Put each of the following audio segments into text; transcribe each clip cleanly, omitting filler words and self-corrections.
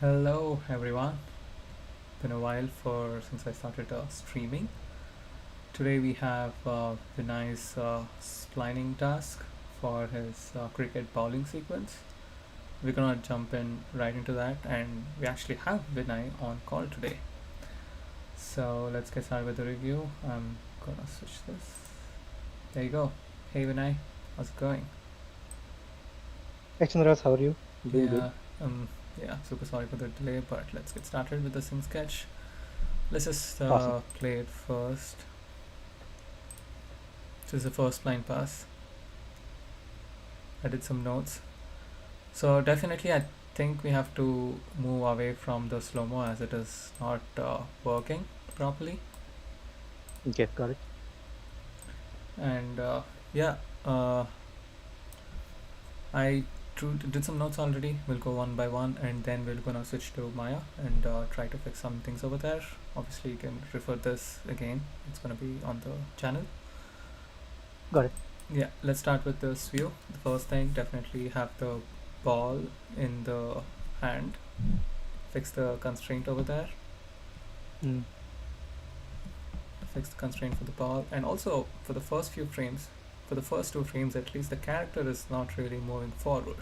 Hello everyone. Been a while since I started streaming. Today we have Vinay's splining task for his cricket bowling sequence. We're gonna jump in right into that, and we actually have Vinay on call today. So let's get started with the review. I'm gonna switch this. There you go. Hey Vinay, how's it going? Hey Chandras, how are you? Doing good. Yeah, um, yeah. Super sorry for the delay, but let's get started with the scene sketch. Let's just Awesome. play it first. This is the first line pass. I did some notes. So definitely I think we have to move away from the slow-mo as it is not working properly. Okay, got it. And yeah, uh, I did some notes already. We'll go one by one, and then we're gonna switch to Maya and try to fix some things over there. Obviously you can refer this again. It's gonna be on the channel. Got it. Yeah, let's start with this view. The first thing, definitely have the ball in the hand. Fix the constraint over there. Mm. Fix the constraint for the ball, and also for the first few frames, for the first two frames at least, the character is not really moving forward.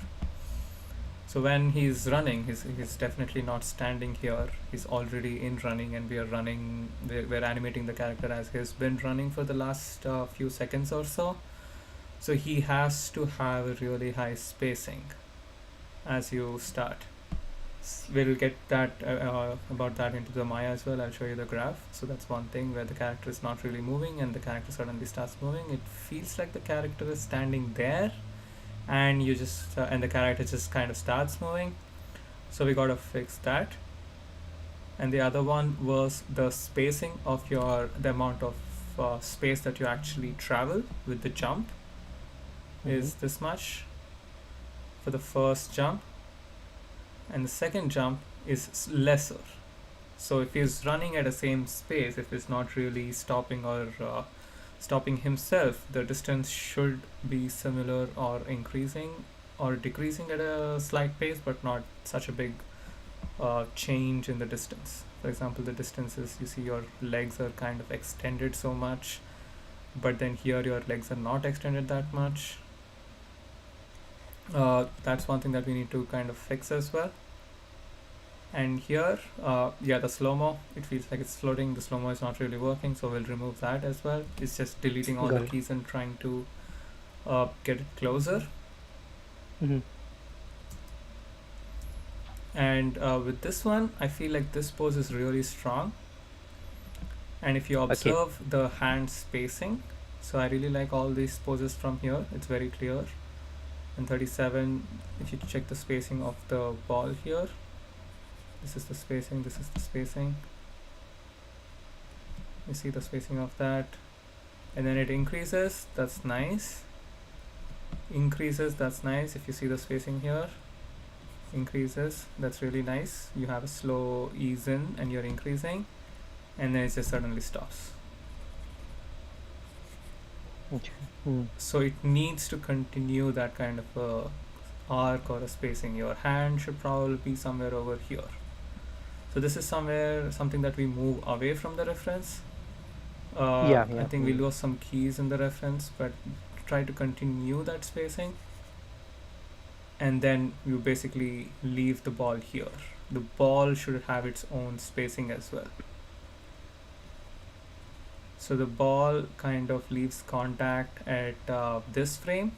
So when he's running, he's definitely not standing here. He's already in running, and we are running. We're animating the character as he's been running for the last few seconds or so. So he has to have a really high spacing as you start. We'll get that about that into the Maya as well. I'll show you the graph. So that's one thing where the character is not really moving and the character suddenly starts moving. It feels like the character is standing there, and you just and the character just kind of starts moving. So we gotta fix that. And the other one was the spacing of the amount of space that you actually travel with the jump Mm-hmm. is this much for the first jump, and the second jump is lesser. So if he's running at the same space, if he's not really stopping or stopping himself, the distance should be similar or increasing or decreasing at a slight pace, but not such a big change in the distance. For example, the distances, you see your legs are kind of extended so much, but then here your legs are not extended that much. That's one thing that we need to kind of fix as well. And here, yeah, the slow-mo, it feels like it's floating. The slow-mo is not really working, so we'll remove that as well. It's just deleting all the Got it. keys and trying to get it closer. Mm-hmm. And with this one, I feel like this pose is really strong. And if you Okay. observe the hand spacing, so I really like all these poses from here. It's very clear. And 37, if you check the spacing of the ball here, this is the spacing, this is the spacing. You see the spacing of that. And then it increases, that's nice. Increases, that's nice. If you see the spacing here, increases, that's really nice. You have a slow ease in and you're increasing, and then it just suddenly stops. Okay. Mm. So it needs to continue that kind of a arc or a spacing. Your hand should probably be somewhere over here. So this is something that we move away from the reference. Yeah, I yeah. think we Mm. lose some keys in the reference, but try to continue that spacing, and then you basically leave the ball here. The ball should have its own spacing as well. So the ball kind of leaves contact at this frame,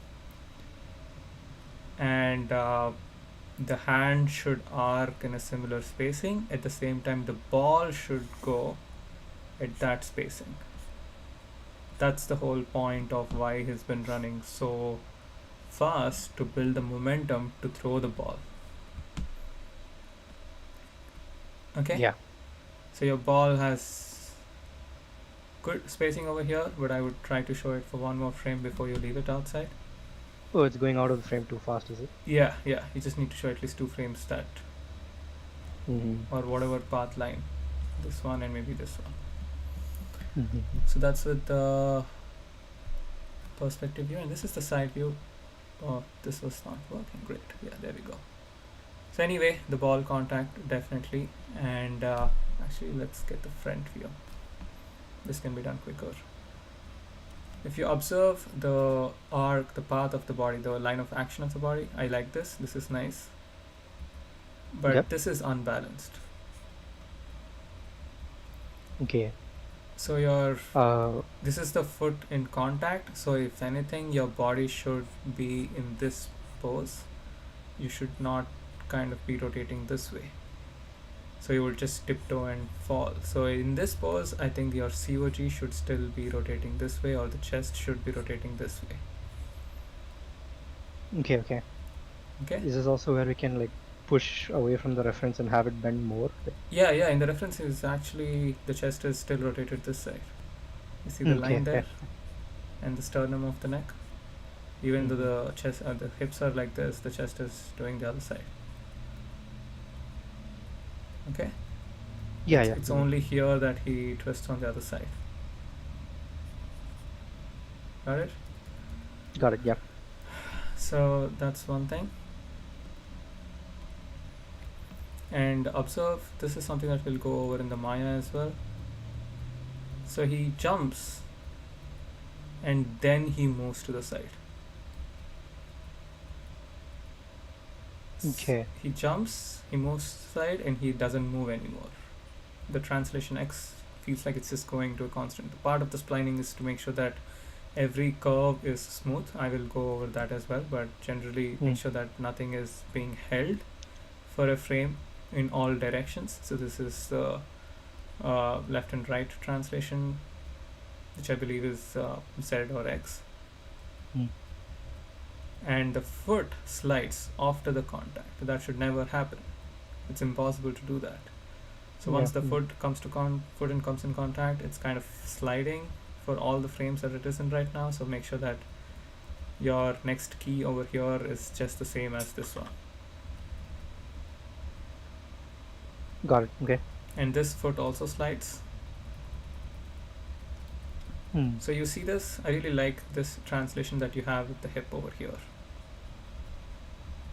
and the hand should arc in a similar spacing. At the same time, the ball should go at that spacing. That's the whole point of why he's been running so fast, to build the momentum to throw the ball. Okay, Yeah. so your ball has good spacing over here, but I would try to show it for one more frame before you leave it outside. Oh, it's going out of the frame too fast, is it? Yeah, yeah, you just need to show at least two frames that, Mm-hmm. or whatever path line, this one and maybe this one. Mm-hmm. So that's with the perspective view, and this is the side view. Oh, this was not working. Great. Yeah, there we go. So anyway, the ball contact definitely, and actually let's get the front view. This can be done quicker. If you observe the arc, the path of the body, the line of action of the body, I like this. This is nice, but Yep. this is unbalanced. Okay. So your Uh, this is the foot in contact. So if anything, your body should be in this pose. You should not kind of be rotating this way. So you would just tiptoe and fall. So in this pose, I think your COG should still be rotating this way, or the chest should be rotating this way. okay. Okay. Okay. This is also where we can like push away from the reference and have it bend more. Yeah, yeah. In the reference is actually the chest is still rotated this side. You see the Okay. line there, Okay. and the sternum of the neck. Even though Mhm. the chest, the hips are like this, the chest is doing the other side. Okay. Yeah. It's, Yeah. it's only here that he twists on the other side. Got it? Got it. Yeah. So that's one thing. And observe, this is something that we'll go over in the Maya as well. So he jumps and then he moves to the side. Okay. He jumps, he moves to the side, and he doesn't move anymore. The translation X feels like it's just going to a constant. The part of the splining is to make sure that every curve is smooth. I will go over that as well, but generally make sure that nothing is being held for a frame in all directions. So this is the left and right translation, which I believe is Z or X. Mm. And the foot slides after the contact. That should never happen. It's impossible to do that. So once the foot comes to foot and comes in contact, it's kind of sliding for all the frames that it is in right now. So make sure that your next key over here is just the same as this one. Got it. Okay. And this foot also slides. So you see this? I really like this translation that you have with the hip over here.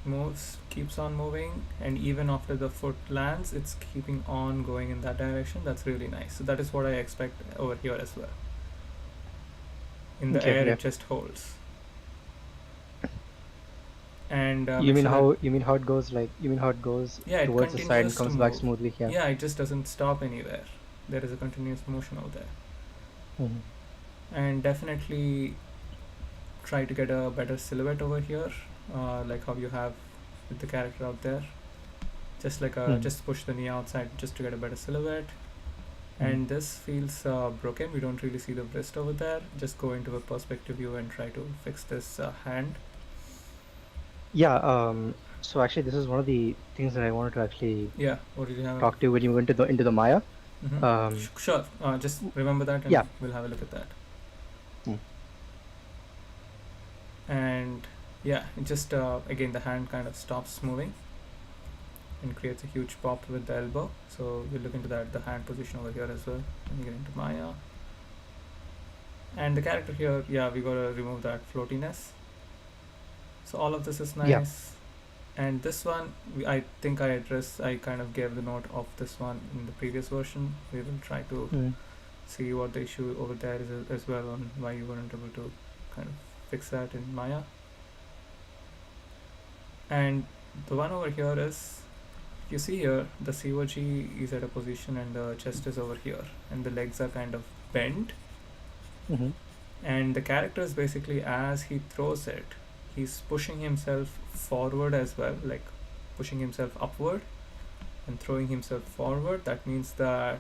Moves, keeps on moving, and even after the foot lands, it's keeping on going in that direction. That's really nice. So that is what I expect over here as well. In the air, it just holds. And you mean how it goes, like you mean how it goes towards the side and comes back smoothly? Yeah. Yeah, it just doesn't stop anywhere. There is a continuous motion over there. And definitely try to get a better silhouette over here, like how you have with the character out there. Just like just push the knee outside just to get a better silhouette. And this feels broken. We don't really see the wrist over there. Just go into a perspective view and try to fix this hand. Yeah. So actually, this is one of the things that I wanted to actually what did you have talk to you when you went into the Maya. Sure. Just remember that, and we'll have a look at that. And yeah, it just again the hand kind of stops moving and creates a huge pop with the elbow. So we'll look into that, the hand position over here as well when we get into Maya. And the character here, we gotta remove that floatiness. So all of this is nice. And this one, I think I kind of gave the note of this one in the previous version. We will try to see what the issue over there is as well, on why you weren't able to kind of fix that in Maya. And the one over here is, you see here, the COG is at a position and the chest is over here, and the legs are kind of bent. And the character is basically, as he throws it, he's pushing himself forward as well, like pushing himself upward and throwing himself forward. That means that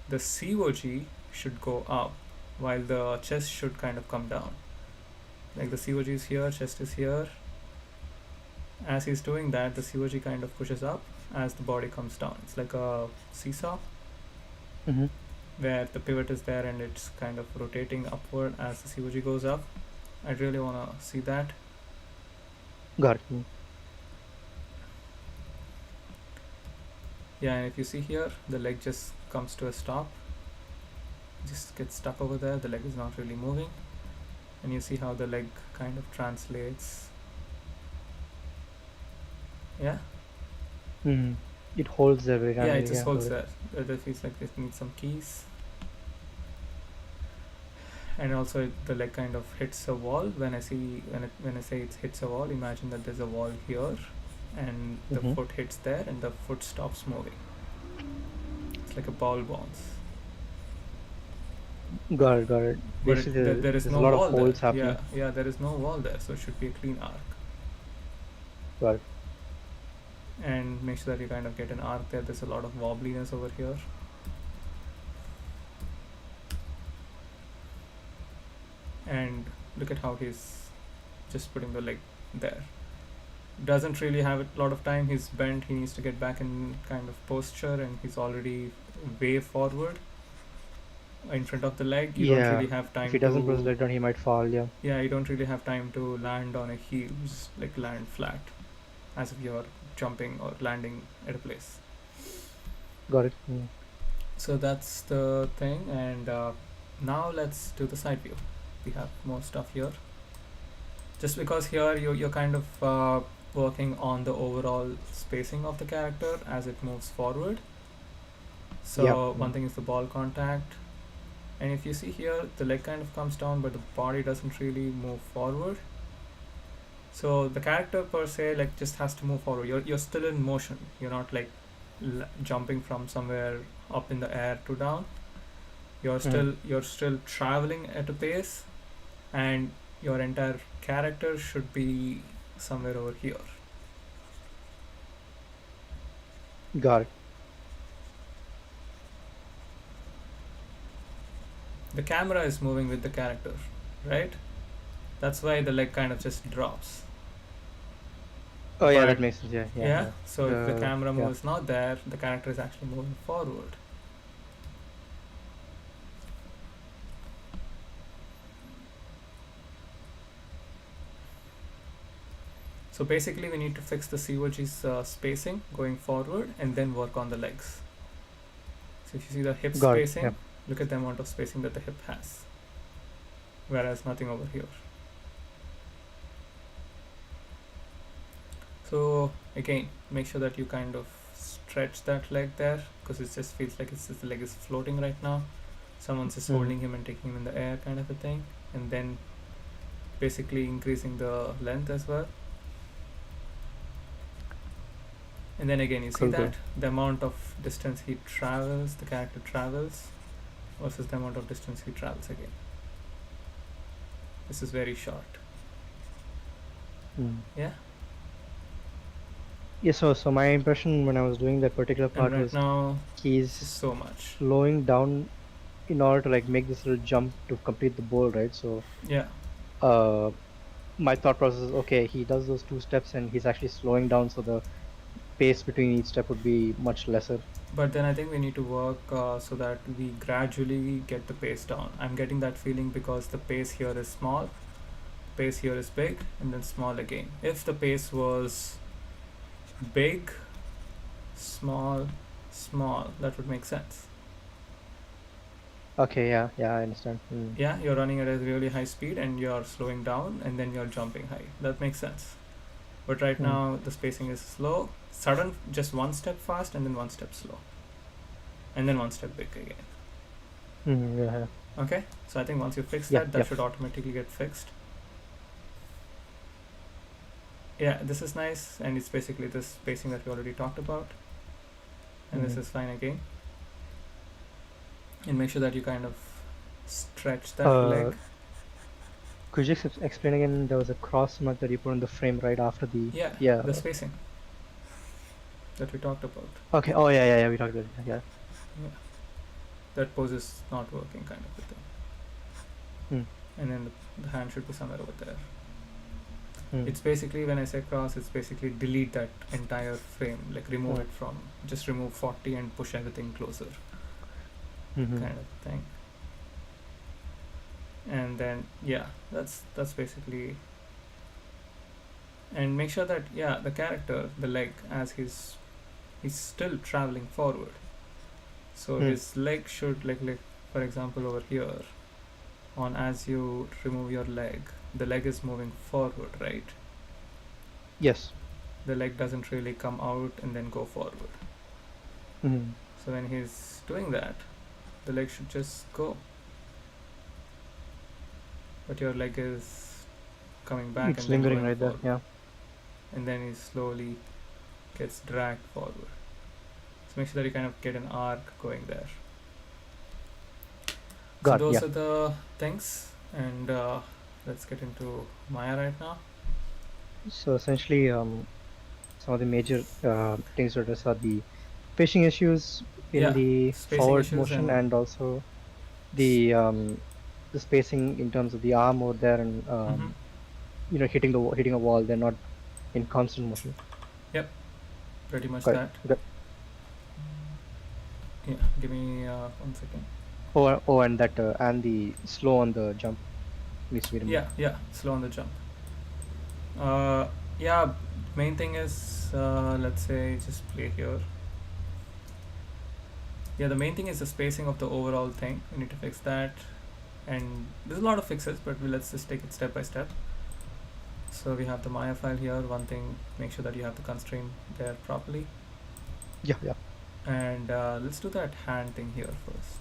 the COG should go up while the chest should kind of come down. Like the COG is here, chest is here. As he's doing that, the COG kind of pushes up as the body comes down. It's like a seesaw where the pivot is there and it's kind of rotating upward as the COG goes up. I really want to see that. Got it. Yeah, and if you see here, the leg just comes to a stop. Just gets stuck over there. The leg is not really moving. And you see how the leg kind of translates. Yeah. It holds there very Yeah, randomly. it just holds Got there. It feels like it needs some keys. And also the leg kind of hits a wall. When I say it hits a wall, imagine that there's a wall here, and the foot hits there, and the foot stops moving. It's like a ball bounce. Got it. Basically, There is there's no a lot of wall there. holes happening. Yeah, there is no wall there, so it should be a clean arc. Got it. And make sure that you kind of get an arc there. There's a lot of wobbliness over here. And look at how he's just putting the leg there. Doesn't really have a lot of time. He's bent. He needs to get back in kind of posture, and he's already way forward in front of the leg. You don't really have time. If he doesn't put his leg down, he might fall. Yeah. Yeah, you don't really have time to land on a heel. Just like land flat, as if you're jumping or landing at a place. Got it. So that's the thing, and now let's do the side view. We have more stuff here. Just because here you're kind of working on the overall spacing of the character as it moves forward. So one thing is the ball contact, and if you see here, the leg kind of comes down, but the body doesn't really move forward. So the character per se like just has to move forward. You're still in motion. You're not like jumping from somewhere up in the air to down. You're still traveling at a pace, and your entire character should be somewhere over here. Got it. The camera is moving with the character, right? That's why the leg kind of just drops. Oh yeah, that makes sense. Yeah. So if the camera move is not there, the character is actually moving forward. So basically we need to fix the COG's spacing going forward and then work on the legs. So if you see the hip spacing, look at the amount of spacing that the hip has, whereas nothing over here. So again, make sure that you kind of stretch that leg there, because it just feels like the leg is floating right now. Someone's just holding him and taking him in the air kind of a thing, and then basically increasing the length as well. And then again, you see that the amount of distance he travels, the character travels, versus the amount of distance he travels again. This is very short. Yeah. Yeah. So my impression when I was doing that particular part was now he's so much slowing down in order to like make this little jump to complete the bowl, right? So yeah. My thought process is okay. He does those 2 steps and he's actually slowing down, so the pace between each step would be much lesser. But then I think we need to work so that we gradually get the pace down. I'm getting that feeling because the pace here is small, pace here is big, and then small again. If the pace was big, small, small, that would make sense. Okay, yeah, I understand. Yeah, you're running at a really high speed and you're slowing down and then you're jumping high. That makes sense. But right now the spacing is slow. Sudden, just 1 step fast and then 1 step slow. And then 1 step big again. Yeah. Okay, so I think once you fix that should automatically get fixed. Yeah, this is nice, and it's basically this spacing that we already talked about. And this is fine again. And make sure that you kind of stretch that leg. Could you just explain again? There was a cross mark that you put on the frame right after the the spacing that we talked about. Okay. Oh yeah. We talked about it. Yeah. That pose is not working, kind of a thing. And then the hand should be somewhere over there. It's basically, when I say cross, it's basically delete that entire frame, like remove it from, just remove 40 and push everything closer, kind of thing. And then that's basically. And make sure that the character, the leg, as he's still traveling forward, so his leg should like for example over here, on as you remove your leg, the leg is moving forward, right? Yes. the leg doesn't really come out and then go forward. Mm-hmm. So when he's doing that, the leg should just go. But your leg is coming back It's and then lingering going right there. forward. Yeah. And then he slowly gets dragged forward. So make sure that you kind of get an arc going there. So Got it. those Yeah. are the things, and let's get into Maya right now. So essentially, some of the major things to address are the pacing issues in Yeah, the spacing forward issues motion, and and also the spacing in terms of the arm over there, and mm-hmm. hitting a wall. They're not in constant motion. Yep, pretty much Got it. that. Got- Yeah, give me 1 second. and that and the slow on the jump needs to be removed. Yeah, slow on the jump. Yeah, main thing is let's say just play here. Yeah, the main thing is the spacing of the overall thing. We need to fix that, and there's a lot of fixes, but let's just take it step by step. So we have the Maya file here. One thing, make sure that you have the constraint there properly. Yeah, yeah. And let's do that hand thing here first.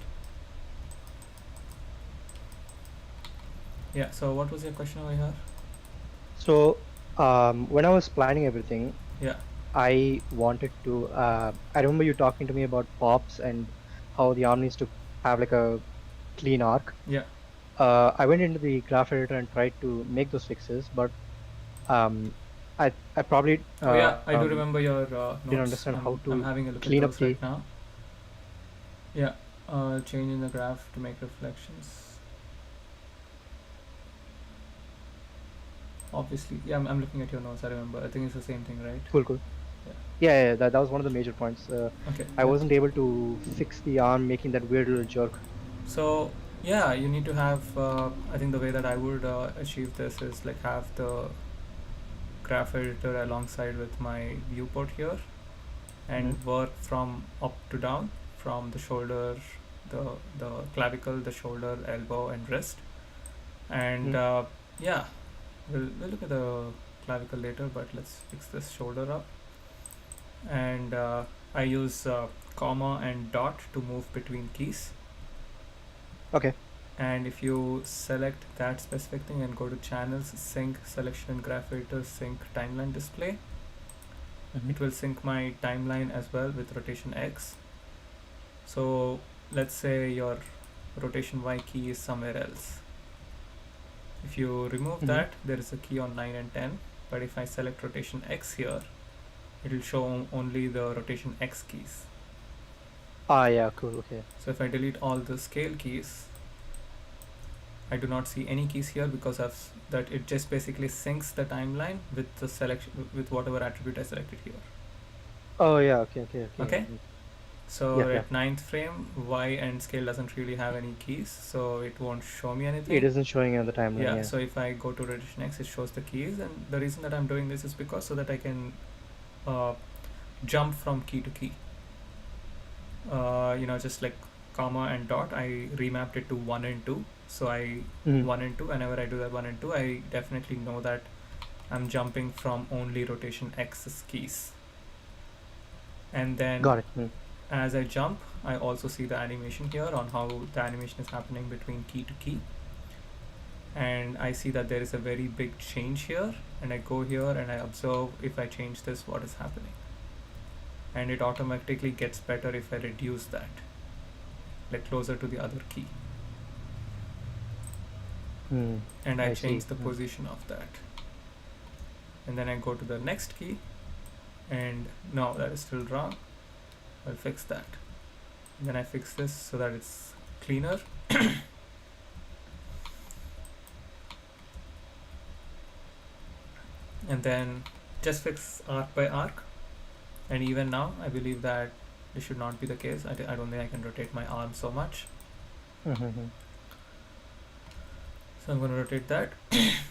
Yeah, so what was your question over here? So when I was planning everything, Yeah, I wanted to. I remember you talking to me about pops and how the arm needs to have like a clean arc. yeah. I went into the graph editor and tried to make those fixes, but I probably Oh yeah, I do remember your notes. didn't understand how to I'm having a look clean at up those the. right now. Yeah, changing the graph to make reflections. Obviously, yeah, I'm looking at your notes. I remember. I think it's the same thing, right? Cool, cool. Yeah. Yeah, that was one of the major points. Okay. I wasn't able to fix the arm making that weird little jerk. So yeah, you need to have. I think the way that I would achieve this is like have the graph editor alongside with my viewport here, and work from up to down, from the shoulder, the clavicle, the shoulder, elbow, and wrist. And yeah, we'll look at the clavicle later, but let's fix this shoulder up. And I use comma and dot to move between keys. Okay. And if you select that specific thing and go to channels, sync selection and graph editor, sync timeline display, it will sync my timeline as well with rotation X. So let's say your rotation Y key is somewhere else. If you remove that, there is a key on 9 and 10, but if I select rotation X here, it will show only the rotation X keys. Ah, yeah, cool, okay. So if I delete all the scale keys, I do not see any keys here because of that. It just basically syncs the timeline with the selection, with whatever attribute I selected here. Oh yeah, okay. Okay. So Yeah, at 9th frame, Y and scale doesn't really have any keys, so it won't show me anything. It isn't showing on the timeline. Yeah, Yeah. so if I go to rotation X, it shows the keys, and the reason that I'm doing this is because so that I can jump from key to key. Just like comma and dot, I remapped it to 1 and 2. So 1 and 2, whenever I do that 1 and 2, I definitely know that I'm jumping from only rotation X keys. And then Got it. as I jump, I also see the animation here on how the animation is happening between key to key. And I see that there is a very big change here, and I go here and I observe if I change this, what is happening. And it automatically gets better if I reduce that, like closer to the other key. And I change the position of that. And then I go to the next key, and no, that is still wrong. I'll fix that. And then I fix this so that it's cleaner. And then just fix arc by arc. And even now, I believe that this should not be the case. I don't think I can rotate my arm so much. So I'm going to rotate that.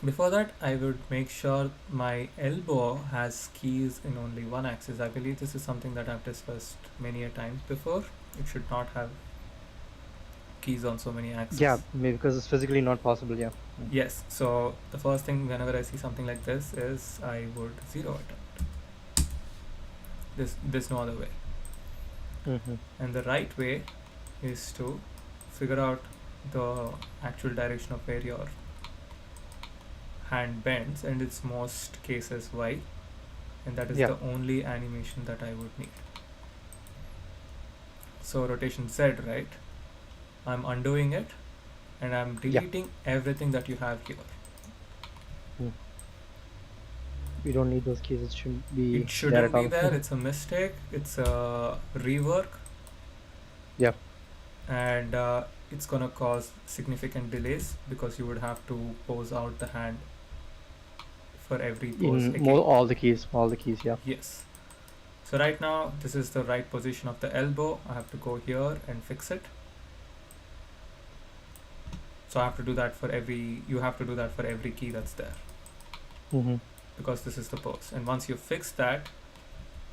Before that, I would make sure my elbow has keys in only one axis. I believe this is something that I've discussed many a time before. It should not have keys on so many axes. Yeah, maybe because it's physically not possible, yeah. Yes, so the first thing whenever I see something like this is I would zero it out. There's no other way. Mm-hmm. And the right way is to figure out the actual direction of where your hand bends, and its most cases Y, and that is Yeah. the only animation that I would need. So rotation Z, right? I'm undoing it, and I'm deleting everything that you have here. We don't need those keys. It shouldn't be It there shouldn't at be all. there. It's a mistake. It's a rework, Yeah. and it's gonna cause significant delays because you would have to pose out the hand for every pose In again. all the keys. Yeah. Yes. So right now this is the right position of the elbow. I have to go here and fix it. So I have to do that for every. You have to do that for every key that's there. Mm-hmm. Because this is the pose. And once you fix that,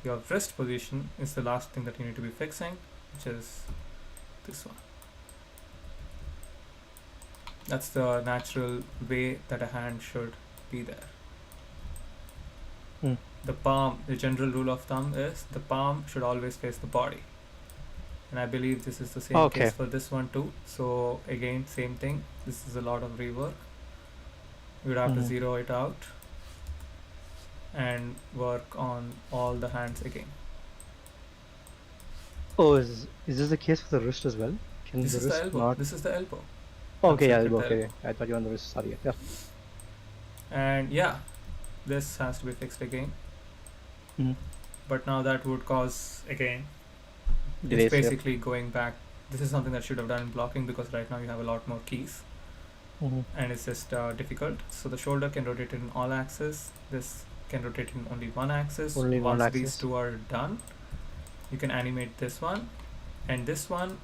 your wrist position is the last thing that you need to be fixing, which is this one. That's the natural way that a hand should be there. The palm, the general rule of thumb is the palm should always face the body. And I believe this is the same case for this one too. So again, same thing. This is a lot of rework. You would have to zero it out and work on all the hands again. Oh, is this the case for the wrist as well? Can This the is the wrist elbow. not? This is the elbow. Oh, okay, yeah, Elbow. okay. I thought you were on the wrist. Sorry. Yeah. And yeah, this has to be fixed again. But now that would cause again. Delays, it's basically going back. This is something that should have done in blocking because right now you have a lot more keys. And it's just difficult. So the shoulder can rotate in all axes. This can rotate in only one axis. Once these two are done, you can animate this one, and this one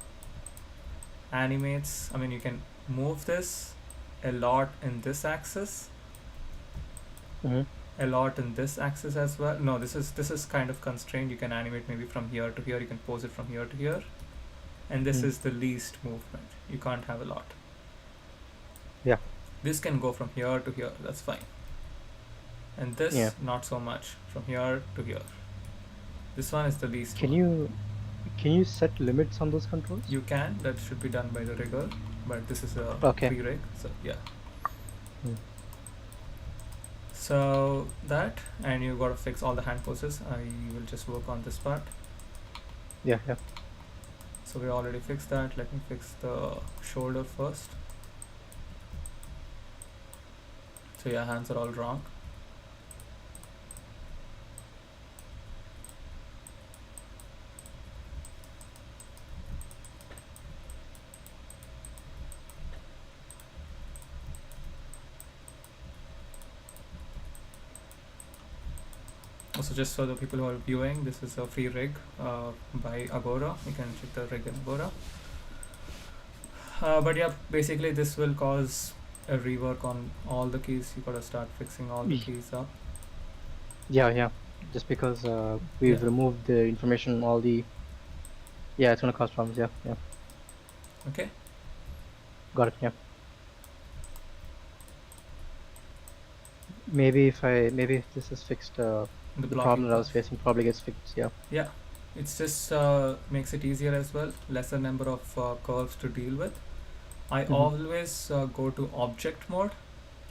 animates. I mean, you can move this a lot in this axis, a lot in this axis as well. No, this is kind of constrained. You can animate maybe from here to here. You can pose it from here to here, and this is the least movement. You can't have a lot. Yeah. This can go from here to here. That's fine. And this not so much, from here to here. This one is the least. Can you set limits on those controls? You can. That should be done by the rigger, but this is a free rig, so yeah. So that, and you gotta fix all the hand poses. I will just work on this part. Yeah. So we already fixed that. Let me fix the shoulder first. So yeah, hands are all wrong. Also, just for the people who are viewing, this is a free rig by Agora. You can check the rig in Agora. But yeah, basically this will cause a rework on all the keys. You gotta start fixing all the keys up. Yeah. Just because we've removed the information, all the. Yeah, it's gonna cause problems. Yeah. Okay. Got it. Yeah. Maybe if this is fixed, the problem that I was facing probably gets fixed. Yeah. Yeah, it's just makes it easier as well. Lesser number of curves to deal with. I always go to object mode,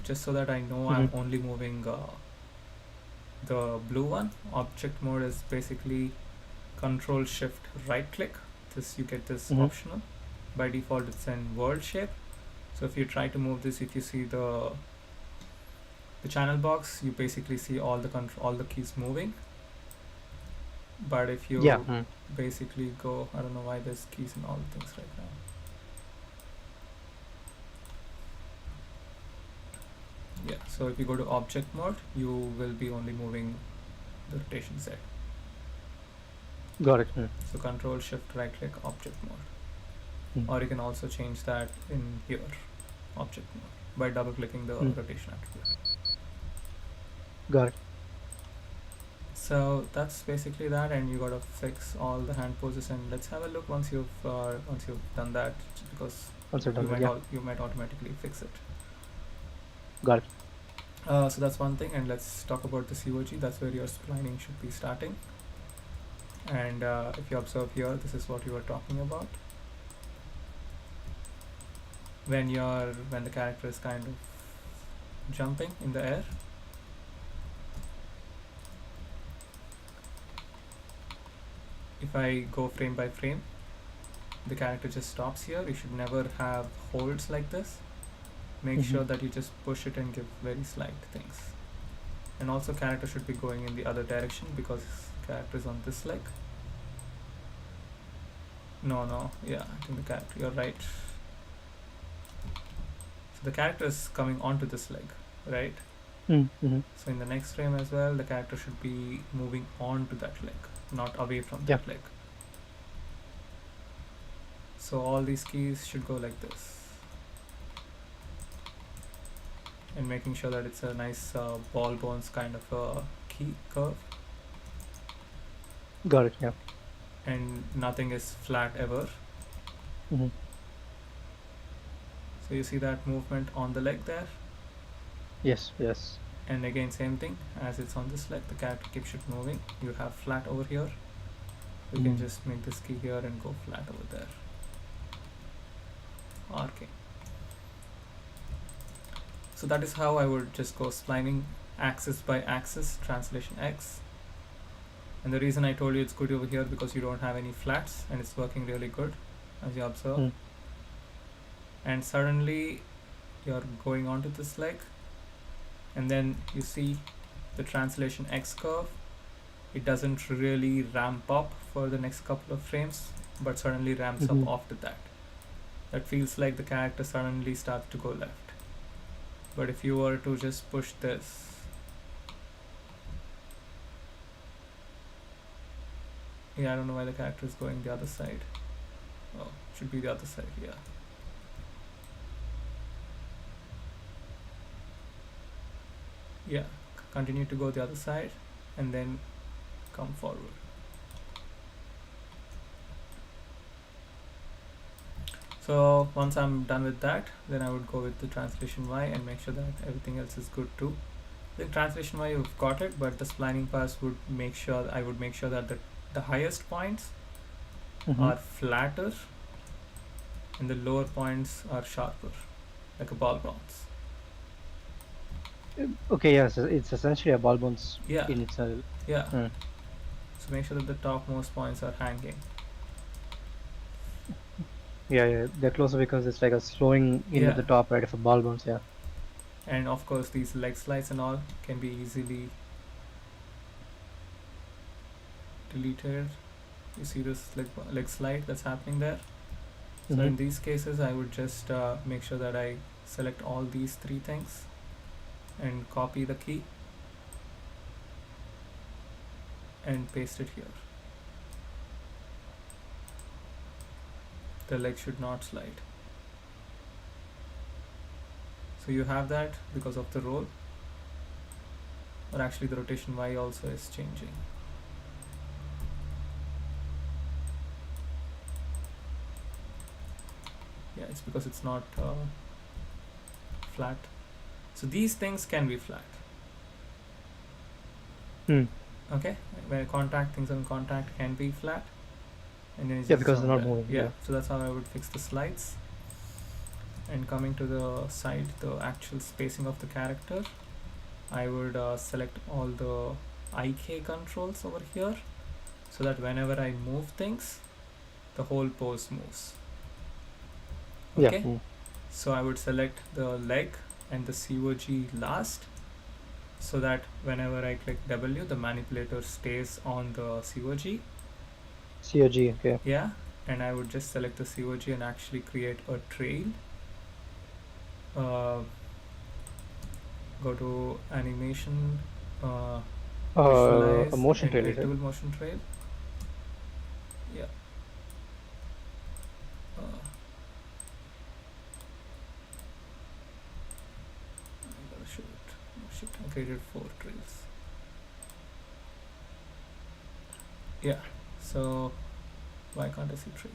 just so that I know I'm only moving the blue one. Object mode is basically Control Shift right click. This you get this optional. By default, it's in world shape. So if you try to move this, if you see the channel box, you basically see all the keys moving. But if you basically go, I don't know why there's keys in all the things right now. Yeah, so if you go to object mode, you will be only moving the rotation Z. Got it. So Control Shift right click object mode. Or you can also change that in here, object mode, by double clicking the rotation attribute. Got it. So that's basically that, and you gotta fix all the hand poses, and let's have a look once you've done that, because you might automatically fix it. Got it. So that's one thing, and let's talk about the COG. That's where your splining should be starting. And if you observe here, this is what you were talking about. When the character is kind of jumping in the air, if I go frame by frame, the character just stops here. You should never have holds like this. Make sure that you just push it and give very slight things. And also character should be going in the other direction because character is on this leg. No, yeah, I think the character, you're right. So the character is coming onto this leg, right? So in the next frame as well, the character should be moving on to that leg, not away from that leg. So all these keys should go like this. And making sure that it's a nice ball bones kind of a key curve. Got it, yeah. And nothing is flat ever. So you see that movement on the leg there? Yes, yes. And again, same thing, as it's on this leg, the character keeps it moving. You have flat over here. You can just make this key here and go flat over there. Okay. So that is how I would just go splining axis by axis, translation X. And the reason I told you it's good over here because you don't have any flats and it's working really good, as you observe. And suddenly you're going onto this leg, and then you see the translation X curve. It doesn't really ramp up for the next couple of frames, but suddenly ramps up after that. That feels like the character suddenly starts to go left. But if you were to just push this, yeah, I don't know why the character is going the other side. Oh, it should be the other side, yeah. Yeah, continue to go the other side and then come forward. So once I'm done with that, then I would go with the translation Y and make sure that everything else is good too. The translation Y, you've got it, but the splining pass would make sure, I would make sure that the highest points are flatter and the lower points are sharper, like a ball bounce. Okay, yes, it's essentially a ball bounce in itself. Yeah. So make sure that the topmost points are hanging. Yeah, they're closer because it's like a slowing in at the top, right, of a ball bounce, yeah. And of course these leg slides and all can be easily deleted. You see this leg slide that's happening there? So in these cases I would just make sure that I select all these three things and copy the key and paste it here. The leg should not slide. So you have that because of the roll, or actually the rotation Y also is changing. Yeah, it's because it's not flat. So these things can be flat. Okay, when contact, things on contact can be flat. And then because they're not moving. Yeah, so that's how I would fix the slides. And coming to the side, the actual spacing of the character, I would select all the IK controls over here, so that whenever I move things, the whole pose moves. Okay, so I would select the leg and the COG last, so that whenever I click W, the manipulator stays on the COG. Okay. Yeah, and I would just select the COG and actually create a trail. Go to animation, a motion trail, editable motion trail. Yeah. I gotta show it. Oh shit, I created 4 trails. Yeah, so why can't I see trails?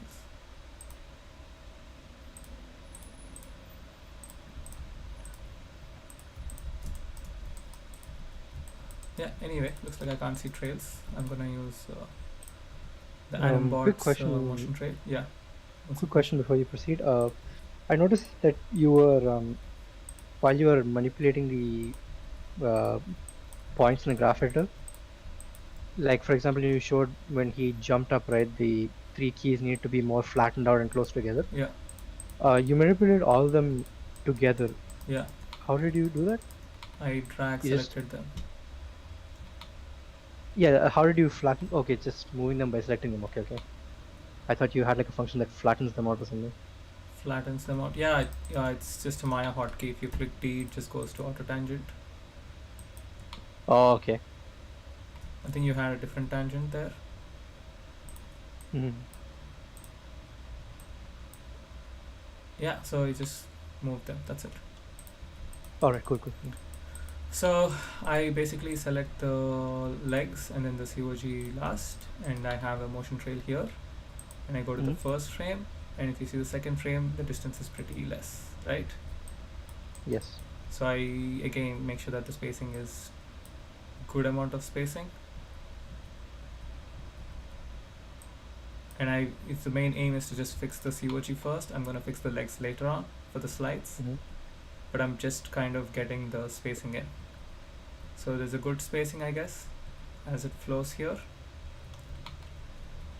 Yeah, anyway, looks like I can't see trails. I'm gonna use The Quick animbots question. motion trail. Yeah. What's the Quick question question? before you proceed. I noticed that you were while you were manipulating the points in the graph editor, like for example, you showed when he jumped up, right? The three keys need to be more flattened out and close together. Yeah. You manipulated all of them together. Yeah. How did you do that? I drag You just selected them. Yeah. How did you flatten? Okay, just moving them by selecting them. Okay, okay. I thought you had like a function that flattens them out or something. Flattens them out. Yeah, yeah, it's just a Maya hotkey. If you click D, it just goes to auto tangent. Oh, okay. I think you had a different tangent there. Hmm. Yeah, so you just move them. That's it. All right, cool, cool. So I basically select the legs and then the COG last, and I have a motion trail here. And I go to the Hmm. first frame, and if you see the second frame, the distance is pretty less, right? Yes. So I again make sure that the spacing is good amount of spacing. And if the main aim is to just fix the COG first, I'm gonna fix the legs later on for the slides. Hmm. But I'm just kind of getting the spacing in. So there's a good spacing, I guess, as it flows here.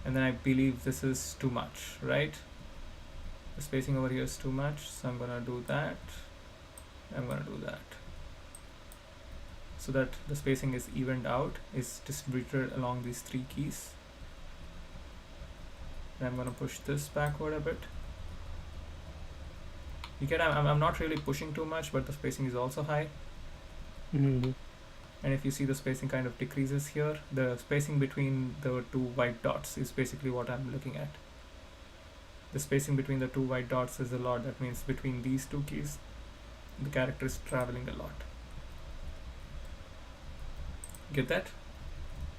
And then I believe this is too much, right? The spacing over here is too much, so I'm gonna do that. I'm gonna do that. So that the spacing is evened out, is distributed along these three keys. And I'm gonna push this backward a bit. You get, I'm not really pushing too much, but the spacing is also high. Hmm. And if you see, the spacing kind of decreases here. The spacing between the two white dots is basically what I'm looking at. The spacing between the two white dots is a lot. That means between these two keys, the character is traveling a lot. Get that?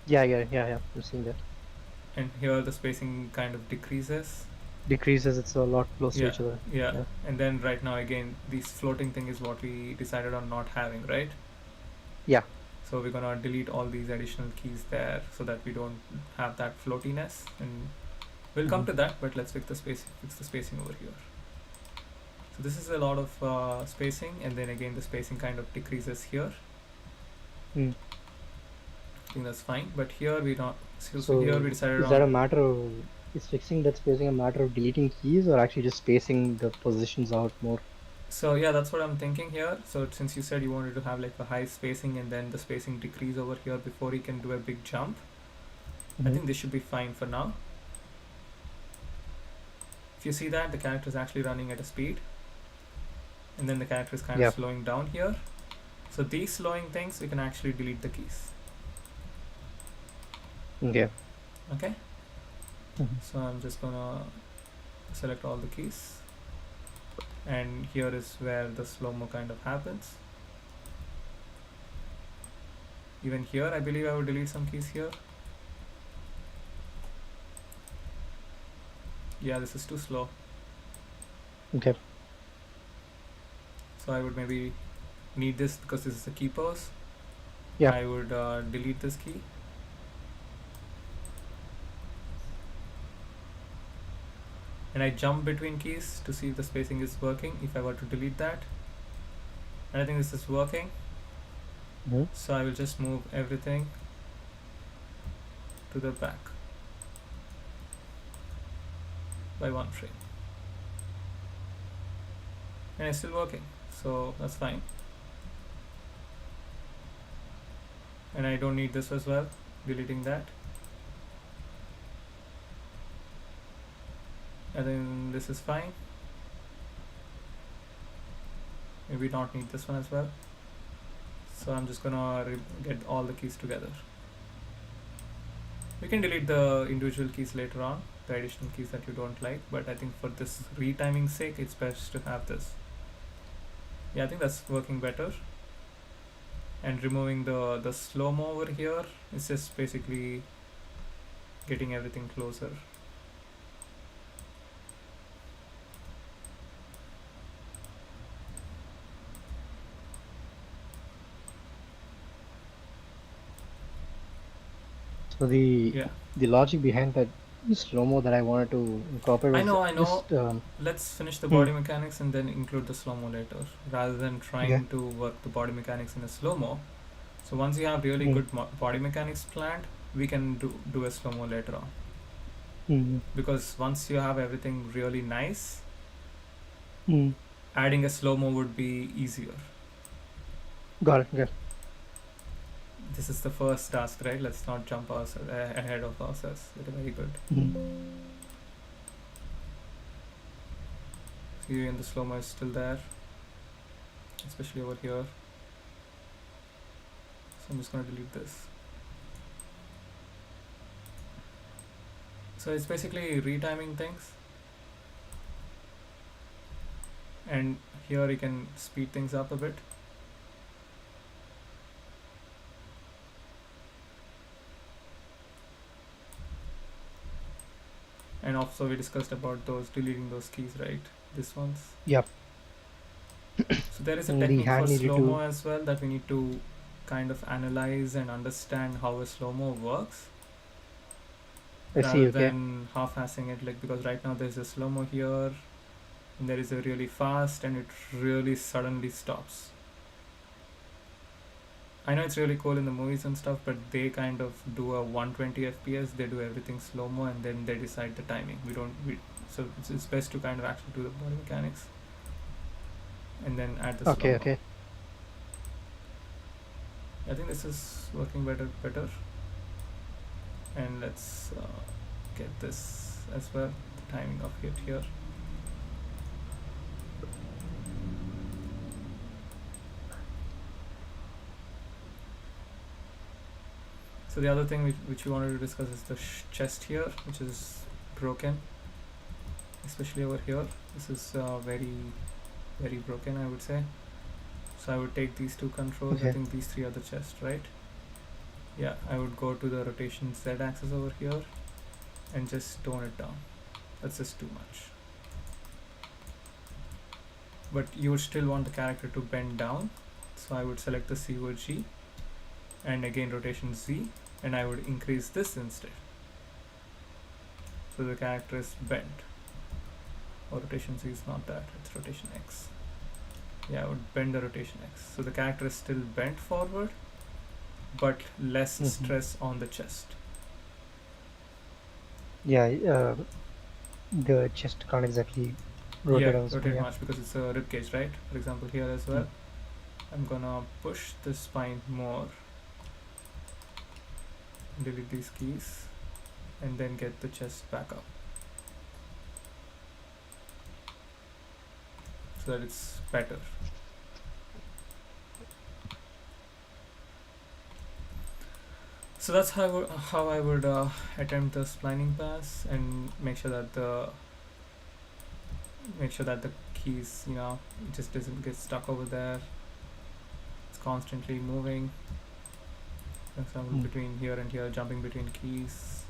Yeah, yeah, yeah, yeah. I'm seeing that. And here the spacing kind of decreases. Decreases. It's a lot close to Yeah, each other. yeah. Yeah. And then right now again, this floating thing is what we decided on not having, right? Yeah. So we're gonna delete all these additional keys there so that we don't have that floatiness. And we'll come Hmm. to that, but let's fix the spacing over here. So this is a lot of spacing, and then again the spacing kind of decreases here. Mm. I think that's fine, but here we don't. So here we So decided is that a on. matter of is fixing that spacing a matter of deleting keys or actually just spacing the positions out more? So yeah, that's what I'm thinking here. So since you said you wanted to have like a high spacing and then the spacing decrease over here before he can do a big jump, I Hmm. think this should be fine for now. If you see that, the character is actually running at a speed, and then the character is kind of Yeah. slowing down here. So these slowing things, we can actually delete the keys. Okay. Okay. Mhm. So I'm just gonna select all the keys, and here is where the slow-mo kind of happens. Even here I believe I would delete some keys here. Yeah, this is too slow, Okay. so I would maybe need this because this is a key pose. Yeah. I would delete this key. And I jump between keys to see if the spacing is working if I were to delete that. And I think this is working. Hmm. So I will just move everything to the back by one frame. And it's still working, so that's fine. And I don't need this as well, deleting that. And then this is fine. Maybe not need this one as well. So I'm just gonna get all the keys together. We can delete the individual keys later on, the additional keys that you don't like, but I think for this retiming sake, it's best to have this. Yeah, I think that's working better. And removing the slow-mo over here is just basically getting everything closer. So the Yeah, the logic behind that slow-mo that I wanted to incorporate I was know, I know. just Let's finish the hmm, body mechanics and then include the slow-mo later, rather than okay. trying to work the body mechanics in a slow-mo. So once you have really Hmm, good body mechanics planned, we can do a slow-mo later on. hmm, Because once you have everything really nice, hmm. adding a slow-mo would be easier. Got it. Got it. This is the first task, right? Let's not jump ahead of ourselves. Very good. Hmm. See, and the slow-mo is still there, especially over here. So I'm just going to delete this. So it's basically retiming things, and here you can speed things up a bit. And also we discussed about those deleting those keys, right? This ones. Yep. So there is a And the technique for hand needed slow-mo to. as well that we need to kind of analyze and understand how a slow-mo works, I see. rather Okay. than half-assing it, like, because right now there's a slow-mo here and there is a really fast and it really suddenly stops. I know it's really cool in the movies and stuff, but they kind of do a 120 fps, they do everything slow-mo and then they decide the timing. So it's best to kind of actually do the body mechanics and then add the Okay. slow-mo. Okay. I think this is working better. And let's get this as well, the timing of it here. So the other thing which we wanted to discuss is the chest here, which is broken, especially over here. This is very broken, I would say. So I would take these two controls. I Okay. think these three are the chest, right? Yeah, I would go to the rotation Z axis over here and just tone it down. That's just too much. But you would still want the character to bend down, so I would select the COG and again rotation Z, and I would increase this instead, so the character is bent. Or rotation Z is not that, it's rotation X. Yeah, I would bend the rotation X, so the character is still bent forward but less Hmm. stress on the chest. Yeah. The chest can't exactly Yeah, rotate on the screen. rotate Yeah. much because it's a rib cage, right? For example, here as Hmm. well, I'm gonna push the spine more, delete these keys, and then get the chest back up so that it's better. So that's how I would attempt the splining pass and make sure that the keys, it just doesn't get stuck over there. It's constantly moving. For example, Hmm. between here and here, jumping between keys,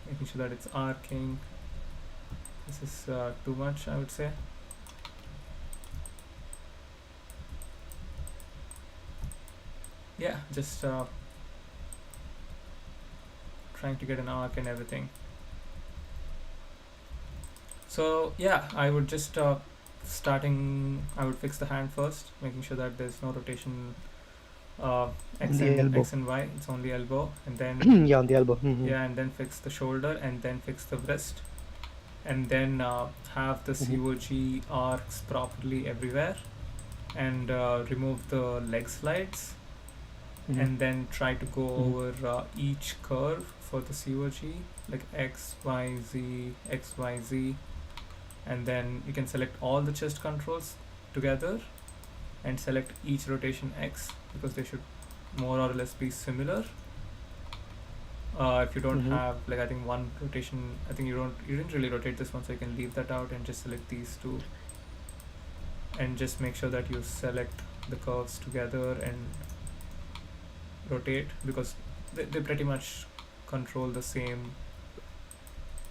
making sure that it's arcing. This is too much, I would say. Yeah, just trying to get an arc and everything. So yeah, I would just I would fix the hand first, making sure that there's no rotation On the elbow. X and Y. It's only elbow, and then Yeah, on the elbow. Hmm. yeah, and then fix the shoulder, and then fix the wrist, and then have the Hmm. COG arcs properly everywhere, and remove the leg slides, Hmm. and then try to go Hmm. over each curve for the COG, like X, Y, Z, X, Y, Z, and then you can select all the chest controls together and select each rotation X, because they should more or less be similar. If you don't Hmm. have, like, I think one rotation, I think you didn't really rotate this one, so you can leave that out and just select these two, and just make sure that you select the curves together and rotate, because they pretty much control the same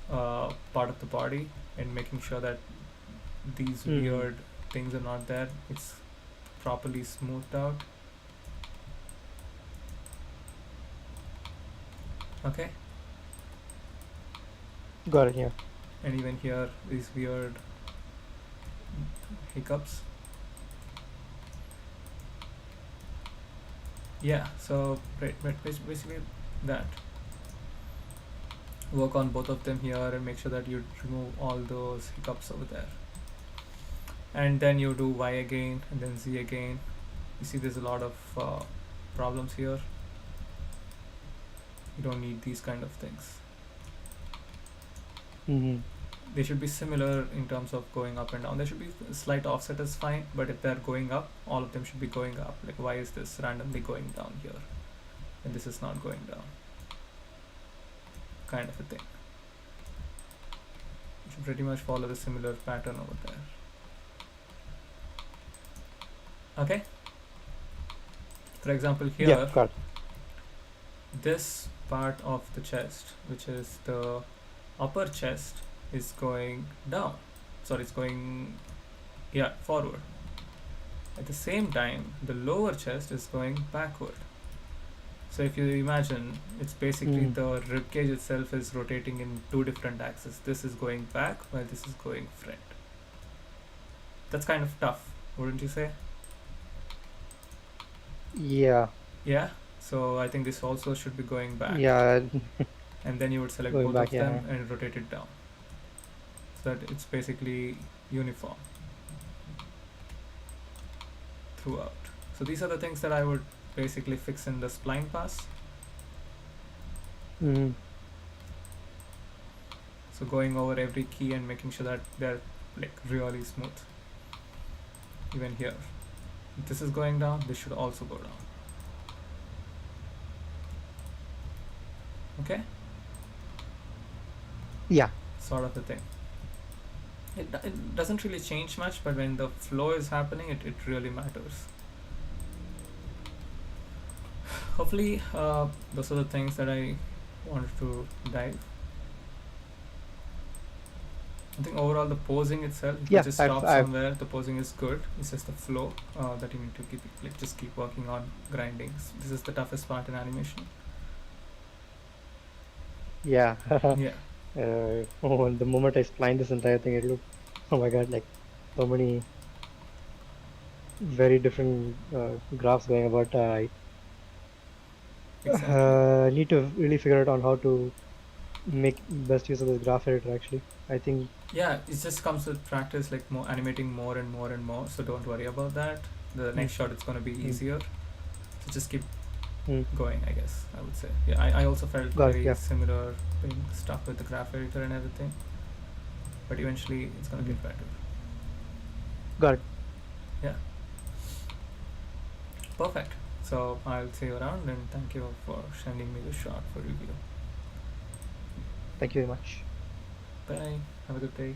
part of the body, and making sure that these Hmm. weird things are not there. It's properly smoothed out. Okay, Got it. Yeah. And even here, these weird hiccups. Yeah, so basically that. Work on both of them here and make sure that you remove all those hiccups over there. And then you do Y again and then Z again. You see there's a lot of problems here. You don't need these kind of things. Mm-hmm. They should be similar in terms of going up and down. There should be a slight offset is fine, but if they're going up, all of them should be going up. Like, why is this randomly going down here and this is not going down? Kind of a thing. You should pretty much follow the similar pattern over there. Okay. For example, here, Yeah. Got it. this part of the chest, which is the upper chest, is going down. Sorry, it's going, yeah, forward. At the same time, the lower chest is going backward. So if you imagine, it's basically the rib cage itself is rotating in two different axes. This is going back while this is going front. That's kind of tough, wouldn't you say? Yeah. Yeah. So I think this also should be going back. Yeah. And then you would select Going both back, of them yeah. and rotate it down. So that it's basically uniform throughout. So these are the things that I would basically fix in the spline pass. Mm-hmm. So going over every key and making sure that they're like really smooth. Even here, if this is going down, this should also go down. Okay, Yeah. sort of a thing. It doesn't really change much, but when the flow is happening, it really matters. Hopefully, those are the things that I wanted to dive. I think overall the posing itself, if Yeah, you just stop somewhere, the posing is good. It's just the flow that you need to keep, like, just keep working on grinding. This is the toughest part in animation. Yeah. Yeah. The moment I splined this entire thing, it looked, oh my god, like so many very different graphs going about. I Exactly. need to really figure out on how to make best use of this graph editor. Actually, I think. Yeah, it just comes with practice, like more animating more and more and more. So don't worry about that. The next shot it's gonna be easier. So just keep going, I guess I would say. Yeah, I also felt Got it, very yeah. similar, being stuck with the graph editor and everything. But eventually it's gonna get better. Got it. Yeah. Perfect. So I'll see you around and thank you for sending me the shot for review. Thank you very much. Bye. Have a good day.